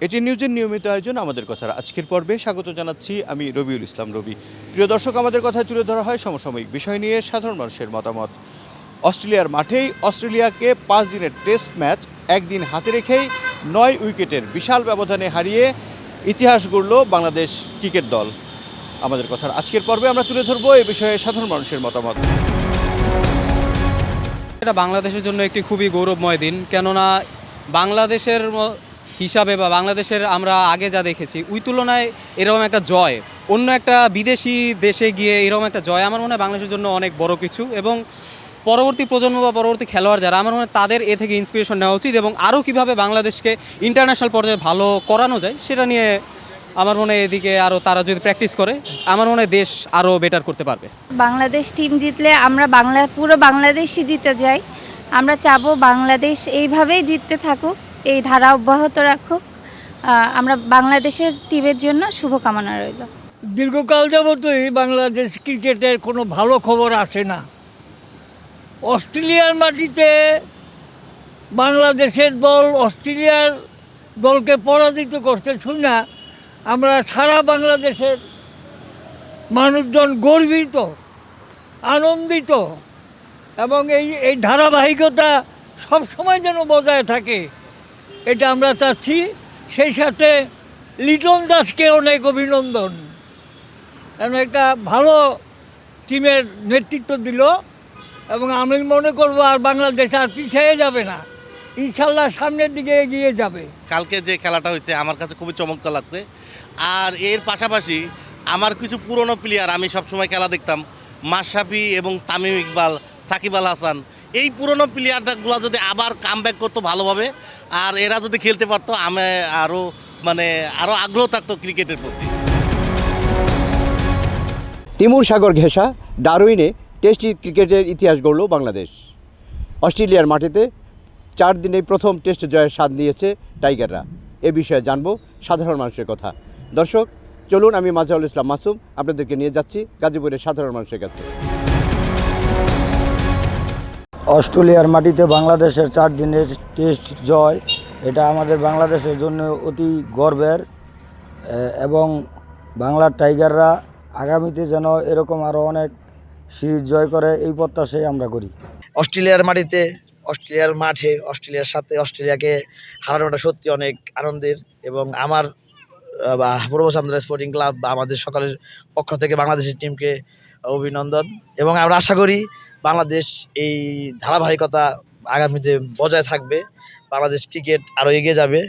এটি নিউজের নিয়মিত আয়োজন আমাদের কথার আজকের পর্বে স্বাগত জানাচ্ছি আমি রবিউল ইসলাম রবি। প্রিয় দর্শক, আমাদের কথায় তুলে ধরা হয় সমসাময়িক বিষয় নিয়ে সাধারণ মানুষের মতামত। অস্ট্রেলিয়ার মাঠেই অস্ট্রেলিয়াকে 5 দিনের টেস্ট ম্যাচ একদিন হাতে রেখেই 9 উইকেটের বিশাল ব্যবধানে হারিয়ে ইতিহাস গড়ল বাংলাদেশ ক্রিকেট দল। আমাদের কথার আজকের পর্বে আমরা তুলে ধরবো এ বিষয়ে সাধারণ মানুষের মতামত। এটা বাংলাদেশের জন্য একটি খুবই গৌরবময় দিন, কেননা বাংলাদেশের হিসাবে বা বাংলাদেশের আমরা আগে যা দেখেছি ওই তুলনায় এরকম একটা জয় অন্য একটা বিদেশি দেশে গিয়ে এরকম একটা জয় আমার মনে হয় বাংলাদেশের জন্য অনেক বড় কিছু। এবং পরবর্তী প্রজন্ম বা পরবর্তী খেলোয়াড় যারা, আমার মনে হয় তাদের এ থেকে ইন্সপিরেশন নেওয়া উচিত এবং আরও কীভাবে বাংলাদেশকে ইন্টারন্যাশনাল পর্যায়ে ভালো করানো যায় সেটা নিয়ে আমার মনে হয় এদিকে আরও তারা যদি প্র্যাকটিস করে আমার মনে হয় দেশ আরও বেটার করতে পারবে। বাংলাদেশ টিম জিতলে আমরা পুরো বাংলাদেশই জিতে যাই। আমরা চাবো বাংলাদেশ এইভাবেই জিততে থাকুক, এই ধারা অব্যাহত রাখুক। আমরা বাংলাদেশের টিমের জন্য শুভকামনা রইল। দীর্ঘকাল যাবতই বাংলাদেশ ক্রিকেটের কোনো ভালো খবর আসে না। অস্ট্রেলিয়ার মাটিতে বাংলাদেশের দল অস্ট্রেলিয়ার দলকে পরাজিত করতে শুনে আমরা সারা বাংলাদেশের মানুষজন গর্বিত, আনন্দিত এবং এই ধারাবাহিকতা সবসময় যেন বজায় থাকে এটা আমরা চাচ্ছি। সেই সাথে লিটন দাসকে অনেক অভিনন্দন, কারণ একটা ভালো টিমের নেতৃত্ব দিল এবং আমি মনে করব আর বাংলাদেশ আর পিছিয়ে যাবে না, ইনশাল্লাহ সামনের দিকে এগিয়ে যাবে। কালকে যে খেলাটা হয়েছে আমার কাছে খুবই চমৎকার লাগছে। আর এর পাশাপাশি আমার কিছু পুরনো প্লেয়ার, আমি সবসময় খেলা দেখতাম, মাশরাফি এবং তামিম ইকবাল, সাকিব আল হাসান, এই পুরনো প্লেয়ারগুলো যদি আবার কামব্যাক করতো ভালোভাবে আর এরা যদি খেলতে পারতো, আমি আরও আগ্রহ থাকতো ক্রিকেটের প্রতি। তিমুর সাগর ঘেঁষা ডারউইনে টেস্ট ক্রিকেটের ইতিহাস গড়ল বাংলাদেশ। অস্ট্রেলিয়ার মাটিতে 4 দিনে প্রথম টেস্ট জয়ের স্বাদ নিয়েছে টাইগাররা। এ বিষয়ে জানবো সাধারণ মানুষের কথা। দর্শক চলুন, আমি মাজাউল ইসলাম মাসুম আপনাদেরকে নিয়ে যাচ্ছি গাজীপুরের সাধারণ মানুষের কাছে। অস্ট্রেলিয়ার মাটিতে বাংলাদেশের 4 দিনের টেস্ট জয়, এটা আমাদের বাংলাদেশের জন্য অতি গর্বের এবং বাংলার টাইগাররা আগামীতে যেন এরকম আরও অনেক সিরিজ জয় করে এই প্রত্যাশাই আমরা করি। অস্ট্রেলিয়ার মাটিতে, অস্ট্রেলিয়ার মাঠে, অস্ট্রেলিয়ার সাথে অস্ট্রেলিয়াকে হারানোটা সত্যি অনেক আনন্দের এবং আমার পূর্ব চান্দরা স্পোর্টিং ক্লাব বা আমাদের সকলের পক্ষ থেকে বাংলাদেশের টিমকে অভিনন্দন এবং আমরা আশা করি বাংলাদেশ এই ধারাবাহিকতা আগামীতে বজায় থাকবে, বাংলাদেশ ক্রিকেট আরও এগিয়ে যাবে,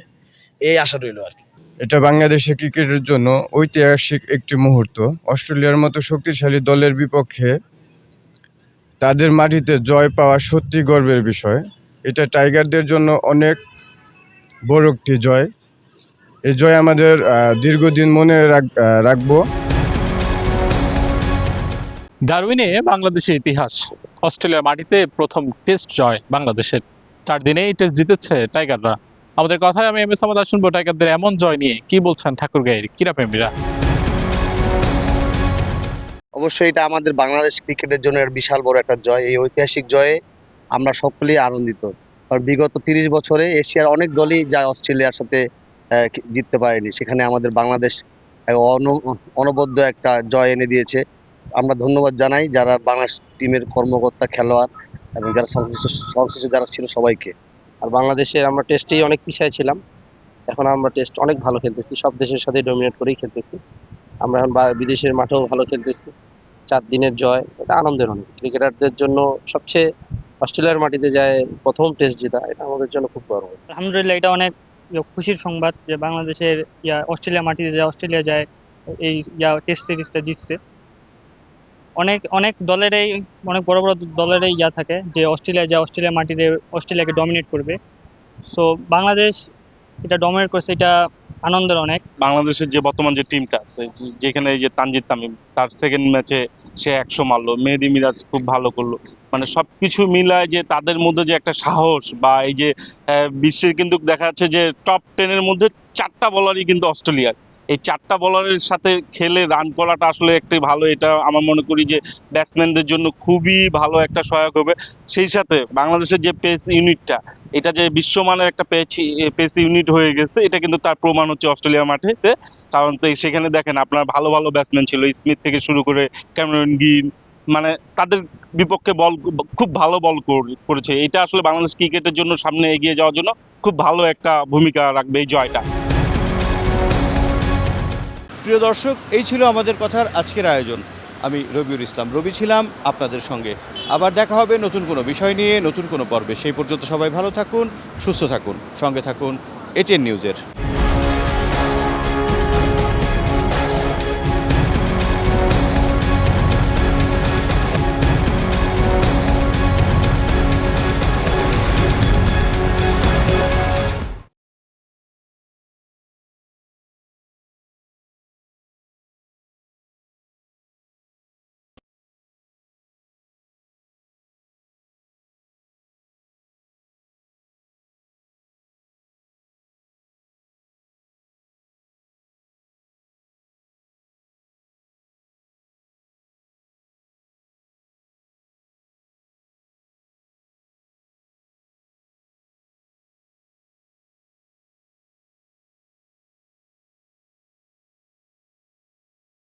এই আশা রইল আর কি। এটা বাংলাদেশের ক্রিকেটের জন্য ঐতিহাসিক একটি মুহূর্ত। অস্ট্রেলিয়ার মতো শক্তিশালী দলের বিপক্ষে তাদের মাটিতে জয় পাওয়া সত্যি গর্বের বিষয়। এটা টাইগারদের জন্য অনেক বড় একটি জয়। এই জয় আমাদের দীর্ঘদিন মনে রাখবো। ডারউইনে বাংলাদেশের ইতিহাস, অস্ট্রেলিয়ার মাটিতে প্রথম টেস্ট জয় বাংলাদেশের। 4 দিনে এই টেস্ট জিতেছে টাইগাররা। আমাদের কথায় আমি এম এস আহমদ শুনবো টাইগারদের এমন জয় নিয়ে কি বলছেন ঠাকুরগাঁয়ের ক্রীড়াপ্রেমীরা। অবশ্যই এটা আমাদের বাংলাদেশ ক্রিকেটের জন্য বিশাল বড় একটা জয়। এই ঐতিহাসিক জয়ে আমরা সকলেই আনন্দিত, কারণ বিগত 30 বছরে এশিয়ার অনেক দলই যা অস্ট্রেলিয়ার সাথে জিততে পারেনি, সেখানে আমাদের বাংলাদেশ অনবদ্য একটা জয় এনে দিয়েছে। আমরা ধন্যবাদ জানাই যারা বাংলাদেশ টিমের কর্মকর্তা, খেলোয়াড় এবং যারা সংশ্লিষ্ট যারা ছিল সবাইকে। আর বাংলাদেশের আমরা টেস্টেই অনেক পিছিয়ে ছিলাম, এখন আমরা টেস্ট অনেক ভালো খেলতেছি, সব দেশের সাথে ডমিনেট করেই খেলতেছি। আমরা এখন বিদেশের মাঠেও ভালো খেলতেছি। 4 দিনের জয় এটা আনন্দের অনেক। ক্রিকেটারদের জন্য সবচেয়ে অস্ট্রেলিয়ার মাটিতে যায় প্রথম টেস্ট জেতা, এটা আমাদের জন্য খুব গর্ব। আলহামদুলিল্লাহ, এটা অনেক খুশির সংবাদ যে বাংলাদেশের অস্ট্রেলিয়া মাটিতে যায়, অস্ট্রেলিয়া যায় এই টেস্ট সিরিজটা জিতছে। অনেক দলেরই, অনেক বড় বড় দলেরই থাকে যে অস্ট্রেলিয়া যায়, অস্ট্রেলিয়া মাটিতে অস্ট্রেলিয়াকে ডমিনেট করবে। সো বাংলাদেশ এটা ডমিনেট করছে, এটা আনন্দের অনেক। বাংলাদেশের যে বর্তমান যে টিমটা আছে, যেখানে এই যে তানজিদ তামিম তার সেকেন্ড ম্যাচে সে 100 মারলো, মেহেদী মিরাজ খুব ভালো করলো, মানে সবকিছু মিলায় যে তাদের মধ্যে যে একটা সাহস বা এই যে বিশ্বের কিন্তু দেখা যাচ্ছে যে টপ 10-এর মধ্যে 4টা বলারই কিন্তু অস্ট্রেলিয়ার। এই 4টা বলারের সাথে খেলে রান করাটা আসলে একটি ভালো, এটা আমার মনে করি যে ব্যাটসম্যানদের জন্য খুবই ভালো একটা সহায়ক হবে। সেই সাথে বাংলাদেশের যে পেস ইউনিটটা, এটা যে বিশ্বমানের একটা পেস ইউনিট হয়ে গেছে, এটা কিন্তু তার প্রমাণ হচ্ছে অস্ট্রেলিয়া মাঠেতে। কারণ তো সেখানে দেখেন আপনার ভালো ভালো ব্যাটসম্যান ছিল, স্মিথ থেকে শুরু করে ক্যামেরন গ্রিন, মানে তাদের বিপক্ষে বল খুব ভালো বল করেছে। এটা আসলে বাংলাদেশ ক্রিকেটের জন্য সামনে এগিয়ে যাওয়ার জন্য খুব ভালো একটা ভূমিকা রাখবে এই জয়টা। প্রিয় দর্শক, এই ছিল আমাদের কথার আজকের আয়োজন। আমি রবিউল ইসলাম রবি ছিলাম আপনাদের সঙ্গে। আবার দেখা হবে নতুন কোনো বিষয় নিয়ে, নতুন কোনো পর্বে। সেই পর্যন্ত সবাই ভালো থাকুন, সুস্থ থাকুন, সঙ্গে থাকুন এটিএন নিউজের।